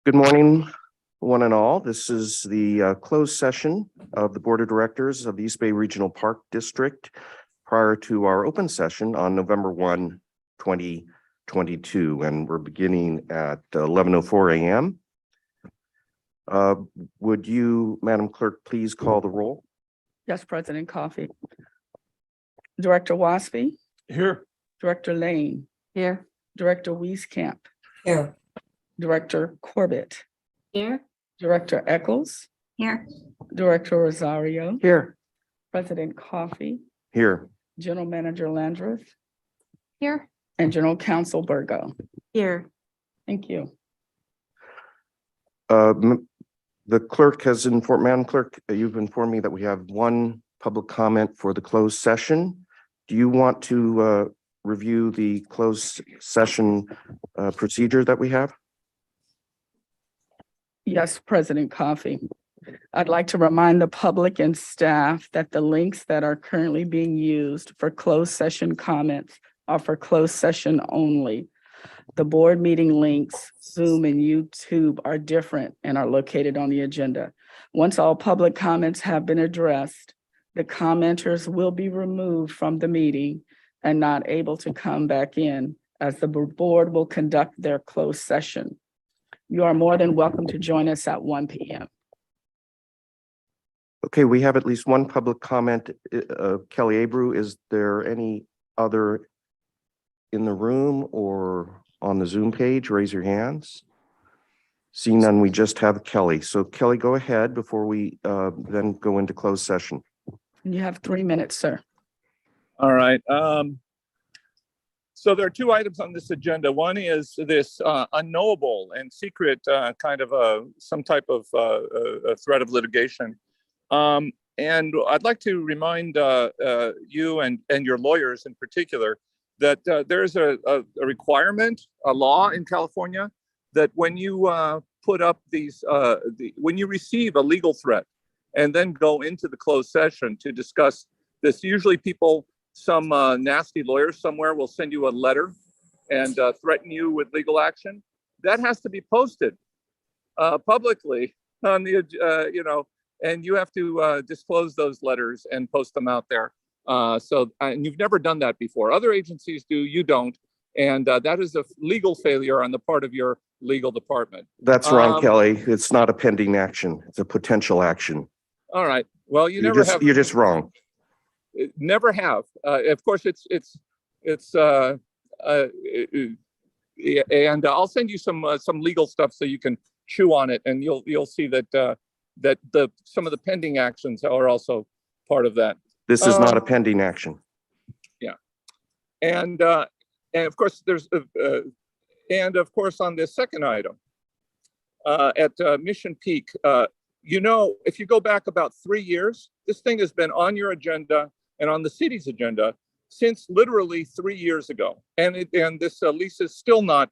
Good morning, one and all. This is the closed session of the Board of Directors of the East Bay Regional Park District prior to our open session on November 1, 2022, and we're beginning at 11:04 a.m. Would you, Madam Clerk, please call the roll? Yes, President Coffey. Director Waspy, Here. Director Lane, Here. Director Wieskamp, Here. Director Corbett, Here. Director Eccles, Here. Director Rosario, Here. President Coffey, Here. General Manager Landreth, Here. and General Counsel Burgo. Here. Thank you. The clerk has informed, Madam Clerk, you've informed me that we have one public comment for the closed session. Do you want to review the closed session procedure that we have? Yes, President Coffey. I'd like to remind the public and staff that the links that are currently being used for closed session comments are for closed session only. The board meeting links, Zoom and YouTube, are different and are located on the agenda. Once all public comments have been addressed, the commenters will be removed from the meeting and not able to come back in, as the board will conduct their closed session. You are more than welcome to join us at 1 p.m. Okay, we have at least one public comment. Kelly Abreu, is there any other in the room or on the Zoom page? Raise your hands. Seeing none, we just have Kelly. So Kelly, go ahead before we then go into closed session. You have 3 minutes, sir. All right. So there are two items on this agenda. One is this unknowable and secret kind of some type of a threat of litigation. And I'd like to remind you and your lawyers in particular that there's a requirement, a law in California, that when you put up these, when you receive a legal threat and then go into the closed session to discuss this, usually some nasty lawyer somewhere will send you a letter and threaten you with legal action. That has to be posted publicly on the, and you have to disclose those letters and post them out there. And you've never done that before. Other agencies do, you don't. And that is a legal failure on the part of your legal department. That's wrong, Kelly. It's not a pending action. It's a potential action. All right. Well, you're just wrong. Never have. Of course, and I'll send you some legal stuff so you can chew on it, and you'll see that some of the pending actions are also part of that. This is not a pending action. Yeah, and of course and of course on this second item at Mission Peak, if you go back about 3 years, this thing has been on your agenda and on the city's agenda since literally 3 years ago, and this lease is still not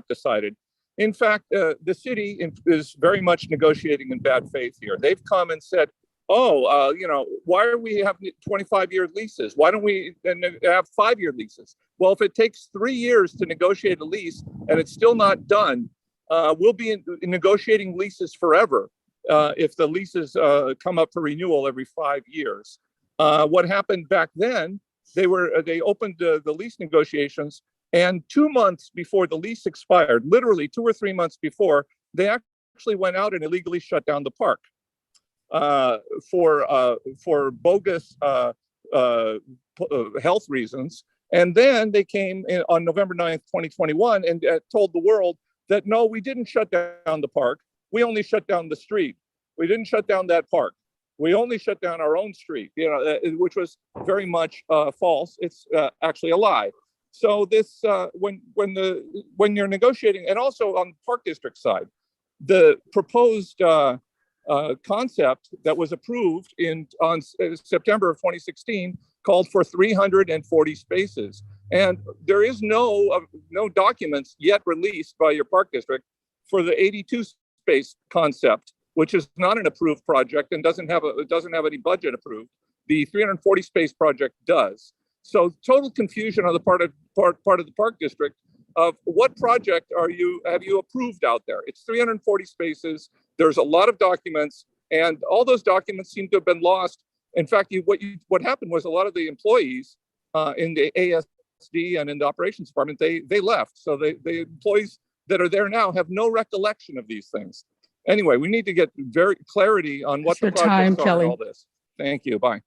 decided. In fact, the city is very much negotiating in bad faith here. They've come and said, why are we having 25-year leases? Why don't we have 5-year leases? Well, if it takes 3 years to negotiate a lease and it's still not done, we'll be in negotiating leases forever if the leases come up for renewal every 5 years. What happened back then, they opened the lease negotiations, and 2 months before the lease expired, literally 2 or 3 months before, they actually went out and illegally shut down the park for bogus health reasons. And then they came in on November 9th, 2021, and told the world that, no, we didn't shut down the park. We only shut down the street. We didn't shut down that park. We only shut down our own street, which was very much false. It's actually a lie. So this, when you're negotiating, and also on the Park District side, the proposed concept that was approved on September of 2016 called for 340 spaces, and there is no documents yet released by your Park District for the 82 space concept, which is not an approved project and doesn't have any budget approved. The 340 space project does. So total confusion on the part of the Park District of what project have you approved out there? It's 340 spaces. There's a lot of documents, and all those documents seem to have been lost. In fact, what happened was a lot of the employees in the ASD and in the operations department, they left. So the employees that are there now have no recollection of these things. Anyway, we need to get very clarity on what That's the your time, projects are and Kelly. all this. Thank you. Bye.